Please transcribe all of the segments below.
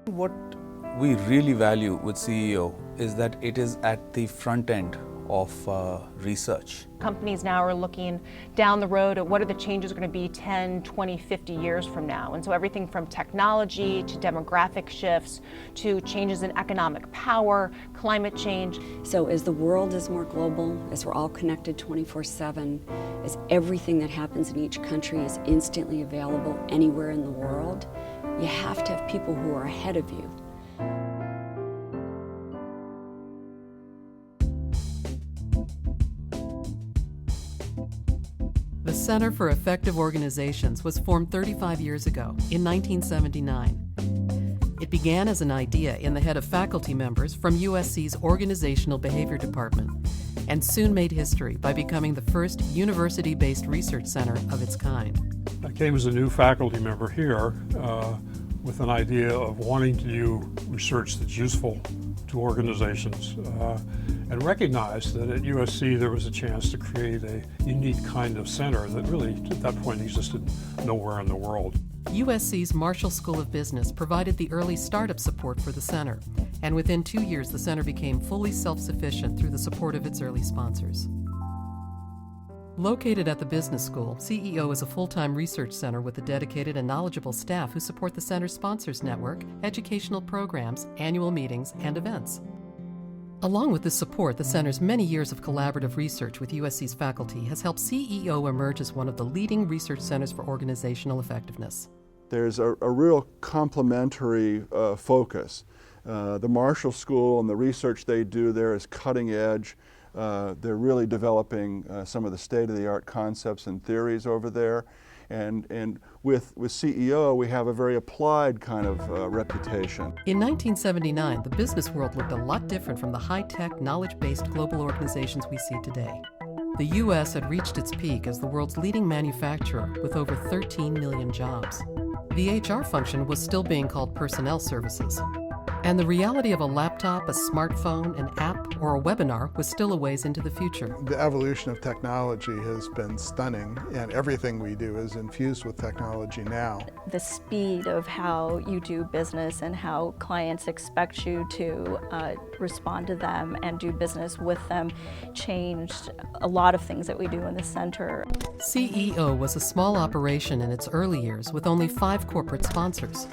What we really value with CEO is that it is at the front end of research. Companies now are looking down the road at what are the changes going to be 10, 20, 50 years from now. And so everything from technology to demographic shifts to changes in economic power, climate change. So as the world is more global, as we're all connected 24/7, as everything that happens in each country is instantly available anywhere in the world, you have to have people who are ahead of you. The Center for Effective Organizations was formed 35 years ago, in 1979. It began as an idea in the head of faculty members from USC's Organizational Behavior Department, and soon made history by becoming the first university-based research center of its kind. I came as a new faculty member here with an idea of wanting to do research that's useful to organizations and recognized that at USC there was a chance to create a unique kind of center that really at that point existed nowhere in the world. USC's Marshall School of Business provided the early startup support for the center, and within 2 years the center became fully self-sufficient through the support of its early sponsors. Located at the business school, CEO is a full-time research center with a dedicated and knowledgeable staff who support the center's sponsors network, educational programs, annual meetings, and events. Along with this support, the center's many years of collaborative research with USC's faculty has helped CEO emerge as one of the leading research centers for organizational effectiveness. There's a real complementary focus. The Marshall School and the research they do there is cutting edge. They're really developing some of the state-of-the-art concepts and theories over there. And with CEO, we have a very applied kind of reputation. In 1979, the business world looked a lot different from the high-tech, knowledge-based global organizations we see today. The U.S. had reached its peak as the world's leading manufacturer with over 13 million jobs. The HR function was still being called personnel services. And the reality of a laptop, a smartphone, an app, or a webinar was still a ways into the future. The evolution of technology has been stunning, and everything we do is infused with technology now. The speed of how you do business and how clients expect you to respond to them and do business with them changed a lot of things that we do in the center. CEO was a small operation in its early years with only 5 corporate sponsors.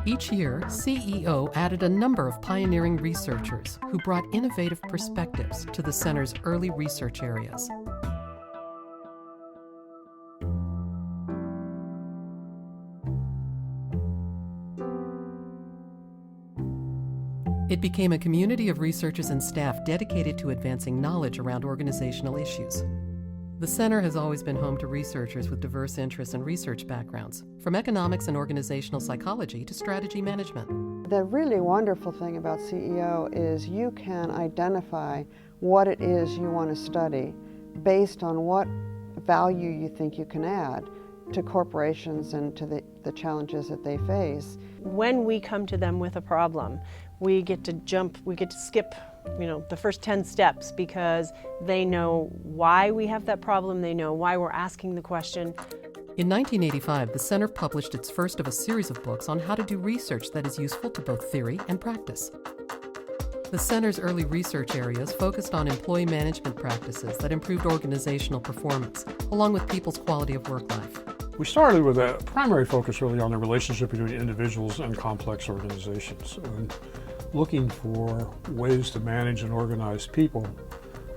Each year, CEO added a number of pioneering researchers who brought innovative perspectives to the center's early research areas. It became a community of researchers and staff dedicated to advancing knowledge around organizational issues. The center has always been home to researchers with diverse interests and research backgrounds, from economics and organizational psychology to strategy management. The really wonderful thing about CEO is you can identify what it is you want to study based on what value you think you can add to corporations and to the challenges that they face. When we come to them with a problem, we get to skip the first 10 steps because they know why we have that problem, they know why we're asking the question. In 1985, the center published its first of a series of books on how to do research that is useful to both theory and practice. The center's early research areas focused on employee management practices that improved organizational performance, along with people's quality of work life. We started with a primary focus really on the relationship between individuals and complex organizations, and looking for ways to manage and organize people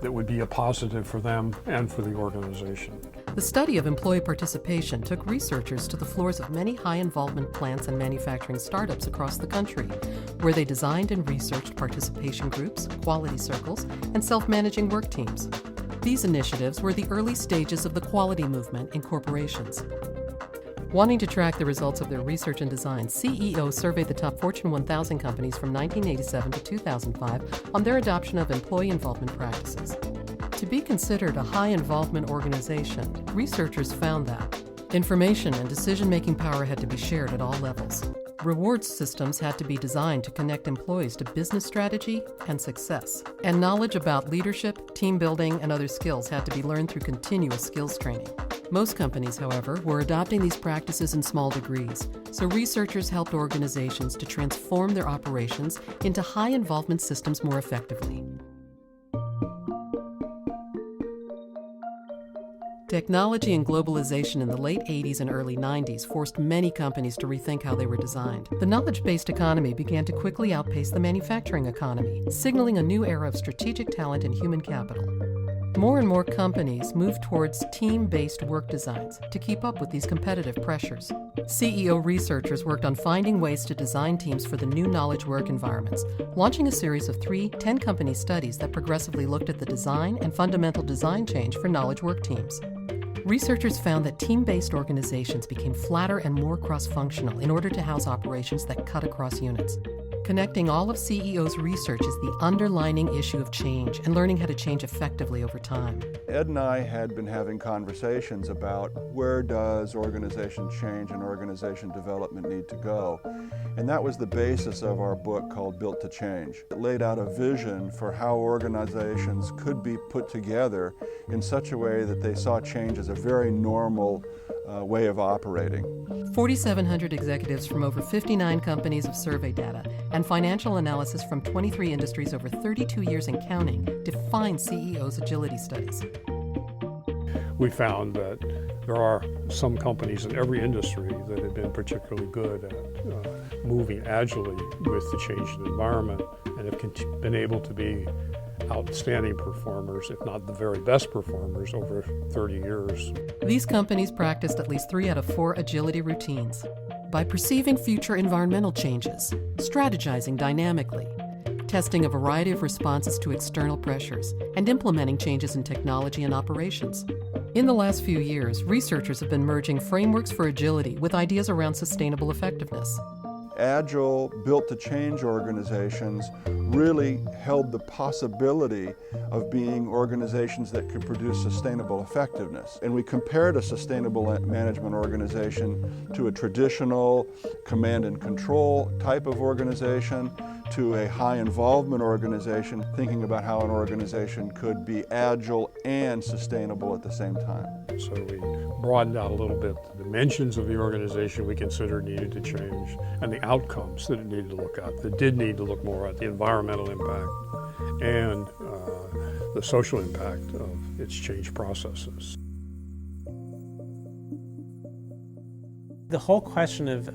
that would be a positive for them and for the organization. The study of employee participation took researchers to the floors of many high-involvement plants and manufacturing startups across the country, where they designed and researched participation groups, quality circles, and self-managing work teams. These initiatives were the early stages of the quality movement in corporations. Wanting to track the results of their research and design, CEO surveyed the top Fortune 1000 companies from 1987 to 2005 on their adoption of employee involvement practices. To be considered a high-involvement organization, researchers found that information and decision-making power had to be shared at all levels. Reward systems had to be designed to connect employees to business strategy and success. And knowledge about leadership, team building, and other skills had to be learned through continuous skills training. Most companies, however, were adopting these practices in small degrees, so researchers helped organizations to transform their operations into high-involvement systems more effectively. Technology and globalization in the late 80s and early 90s forced many companies to rethink how they were designed. The knowledge-based economy began to quickly outpace the manufacturing economy, signaling a new era of strategic talent and human capital. More and more companies moved towards team-based work designs to keep up with these competitive pressures. CEO researchers worked on finding ways to design teams for the new knowledge work environments, launching a series of 3 10-company studies that progressively looked at the design and fundamental design change for knowledge work teams. Researchers found that team-based organizations became flatter and more cross-functional in order to house operations that cut across units. Connecting all of CEO's research is the underlining issue of change and learning how to change effectively over time. Ed and I had been having conversations about where does organization change and organization development need to go. And that was the basis of our book called Built to Change. It laid out a vision for how organizations could be put together in such a way that they saw change as a very normal way of operating. 4,700 executives from over 59 companies of survey data and financial analysis from 23 industries over 32 years and counting define CEO's agility studies. We found that there are some companies in every industry that have been particularly good at moving agilely with the changing environment and have been able to be outstanding performers, if not the very best performers, over 30 years. These companies practiced at least 3 out of 4 agility routines. By perceiving future environmental changes, strategizing dynamically, testing a variety of responses to external pressures, and implementing changes in technology and operations. In the last few years, researchers have been merging frameworks for agility with ideas around sustainable effectiveness. Agile, built-to-change organizations really held the possibility of being organizations that could produce sustainable effectiveness. And we compared a sustainable management organization to a traditional command and control type of organization, to a high involvement organization, thinking about how an organization could be agile and sustainable at the same time. So we broadened out a little bit the dimensions of the organization we considered needed to change and the outcomes that it needed to look at, that did need to look more at the environmental impact and the social impact of its change processes. The whole question of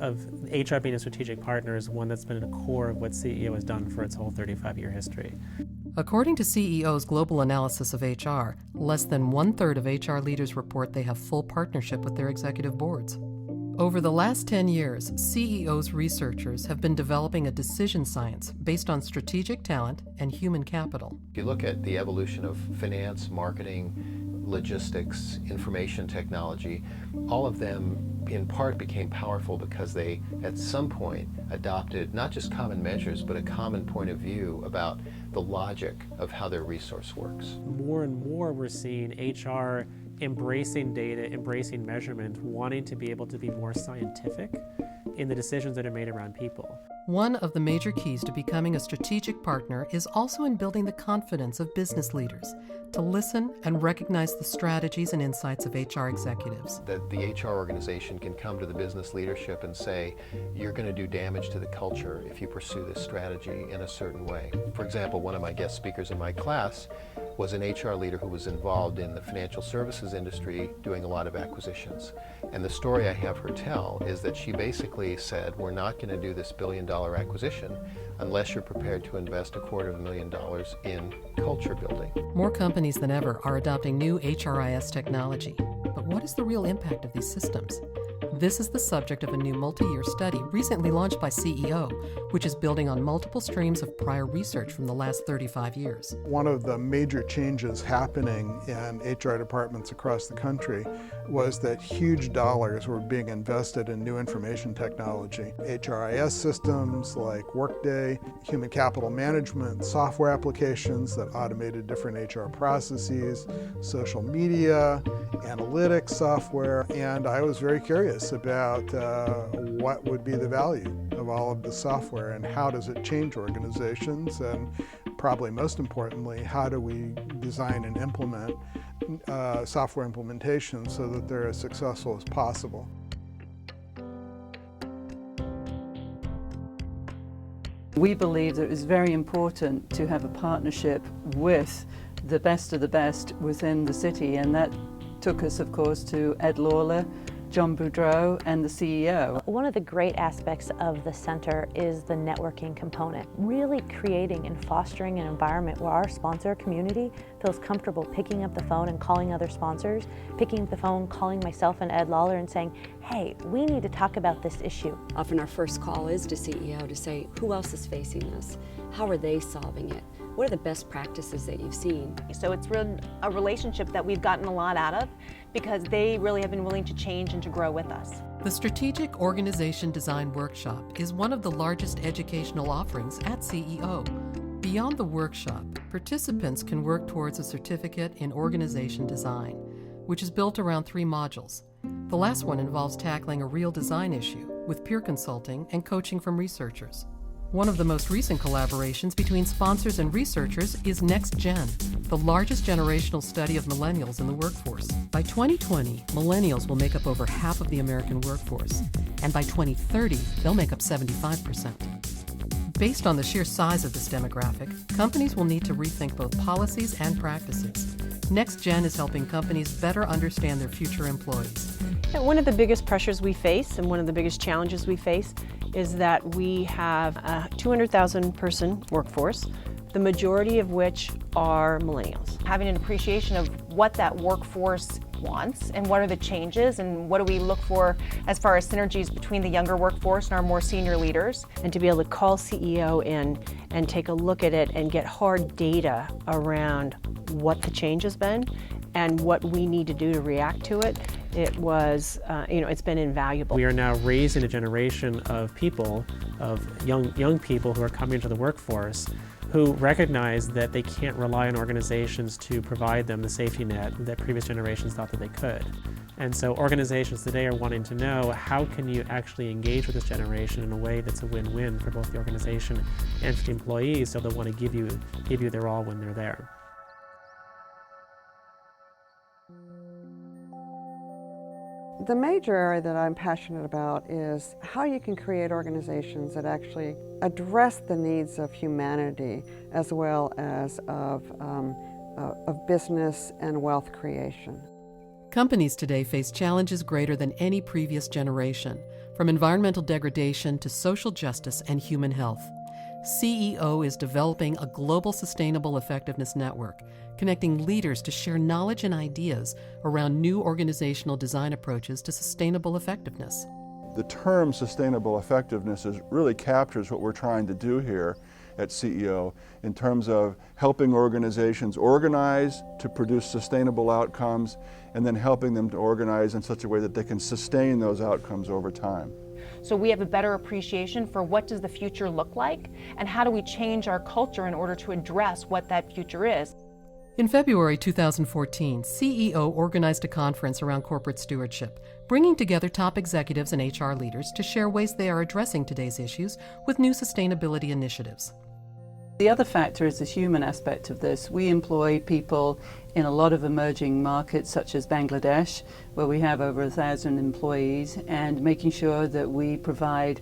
HR being a strategic partner is one that's been at the core of what CEO has done for its whole 35-year history. According to CEO's global analysis of HR, less than 1/3 of HR leaders report they have full partnership with their executive boards. Over the last 10 years, CEO's researchers have been developing a decision science based on strategic talent and human capital. If you look at the evolution of finance, marketing, logistics, information technology, all of them in part became powerful because they at some point adopted not just common measures but a common point of view about the logic of how their resource works. More and more we're seeing HR embracing data, embracing measurement, wanting to be able to be more scientific in the decisions that are made around people. One of the major keys to becoming a strategic partner is also in building the confidence of business leaders to listen and recognize the strategies and insights of HR executives. That the HR organization can come to the business leadership and say, you're going to do damage to the culture if you pursue this strategy in a certain way. For example, one of my guest speakers in my class was an HR leader who was involved in the financial services industry doing a lot of acquisitions. And the story I have her tell is that she basically said, we're not going to do this billion-dollar acquisition unless you're prepared to invest $250,000 in culture building. More companies than ever are adopting new HRIS technology. But what is the real impact of these systems? This is the subject of a new multi-year study recently launched by CEO, which is building on multiple streams of prior research from the last 35 years. One of the major changes happening in HR departments across the country was that huge dollars were being invested in new information technology. HRIS systems like Workday, human capital management, software applications that automated different HR processes, social media, analytics software, and I was very curious about what would be the value of all of the software and how does it change organizations, and probably most importantly, how do we design and implement software implementations so that they're as successful as possible. We believe that it is very important to have a partnership with the best of the best within the city, and that took us, of course, to Ed Lawler, John Boudreau, and the CEO. One of the great aspects of the center is the networking component, really creating and fostering an environment where our sponsor community feels comfortable picking up the phone and calling other sponsors, picking up the phone, calling myself and Ed Lawler and saying, hey, we need to talk about this issue. Often our first call is to CEO to say, who else is facing this? How are they solving it? What are the best practices that you've seen? So it's been a relationship that we've gotten a lot out of because they really have been willing to change and to grow with us. The Strategic Organization Design Workshop is one of the largest educational offerings at CEO. Beyond the workshop, participants can work towards a certificate in organization design, which is built around 3 modules. The last one involves tackling a real design issue with peer consulting and coaching from researchers. One of the most recent collaborations between sponsors and researchers is NextGen, the largest generational study of millennials in the workforce. By 2020, millennials will make up over half of the American workforce, and by 2030, they'll make up 75%. Based on the sheer size of this demographic, companies will need to rethink both policies and practices. NextGen is helping companies better understand their future employees. One of the biggest pressures we face and one of the biggest challenges we face is that we have a 200,000 person workforce, the majority of which are millennials. Having an appreciation of what that workforce wants and what are the changes and what do we look for as far as synergies between the younger workforce and our more senior leaders. And to be able to call CEO in and take a look at it and get hard data around what the change has been and what we need to do to react to it, it was, it's been invaluable. We are now raising a generation of people, of young people who are coming into the workforce who recognize that they can't rely on organizations to provide them the safety net that previous generations thought that they could. And so organizations today are wanting to know, how can you actually engage with this generation in a way that's a win-win for both the organization and for the employees, so they'll want to give you their all when they're there. The major area that I'm passionate about is how you can create organizations that actually address the needs of humanity as well as of business and wealth creation. Companies today face challenges greater than any previous generation, from environmental degradation to social justice and human health. CEO is developing a global sustainable effectiveness network, connecting leaders to share knowledge and ideas around new organizational design approaches to sustainable effectiveness. The term sustainable effectiveness really captures what we're trying to do here at CEO in terms of helping organizations organize to produce sustainable outcomes and then helping them to organize in such a way that they can sustain those outcomes over time. So we have a better appreciation for what does the future look like and how do we change our culture in order to address what that future is. In February 2014, CEO organized a conference around corporate stewardship, bringing together top executives and HR leaders to share ways they are addressing today's issues with new sustainability initiatives. The other factor is the human aspect of this. We employ people in a lot of emerging markets such as Bangladesh, where we have over 1,000 employees, and making sure that we provide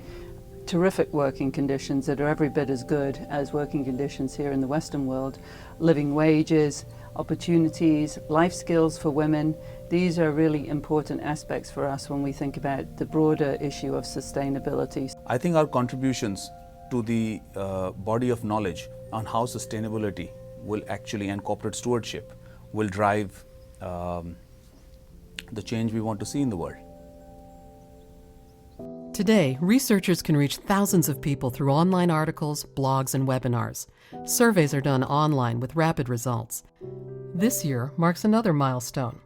terrific working conditions that are every bit as good as working conditions here in the Western world. Living wages, opportunities, life skills for women. These are really important aspects for us when we think about the broader issue of sustainability. I think our contributions to the body of knowledge on how sustainability will actually, and corporate stewardship, will drive the change we want to see in the world. Today, researchers can reach thousands of people through online articles, blogs, and webinars. Surveys are done online with rapid results. This year marks another milestone,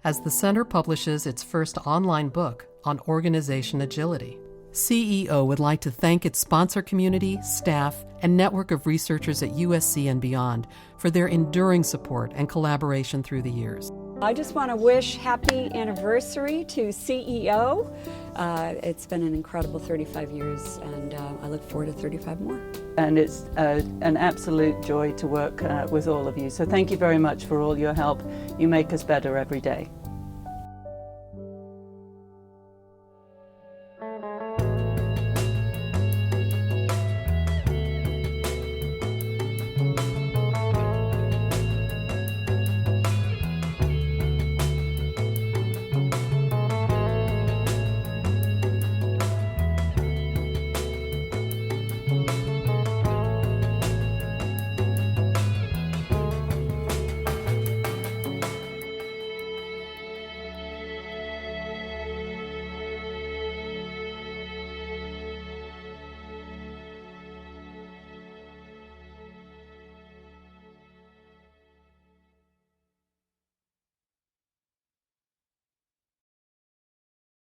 as the Center publishes its first online book on organization agility. CEO would like to thank its sponsor community, staff, and network of researchers at USC and beyond for their enduring support and collaboration through the years. I just want to wish happy anniversary to CEO. It's been an incredible 35 years, and I look forward to 35 more. And it's an absolute joy to work with all of you. So thank you very much for all your help. You make us better every day.